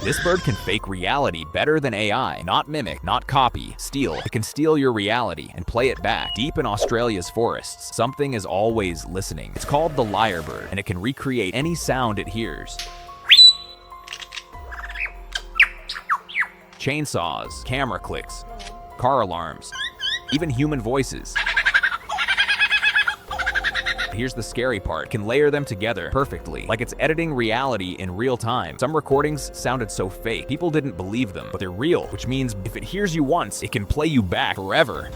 This bird can fake reality better than AI. Not mimic, not copy, steal. It can steal your reality and play it back. Deep in Australia's forests, something is always listening. It's called the lyrebird, and it can recreate any sound it hears. Chainsaws, camera clicks, car alarms, even human voices. Here's the scary part. It can layer them together perfectly, like it's editing reality in real time. Some recordings sounded so fake, people didn't believe them, but they're real, which means if it hears you once, it can play you back forever.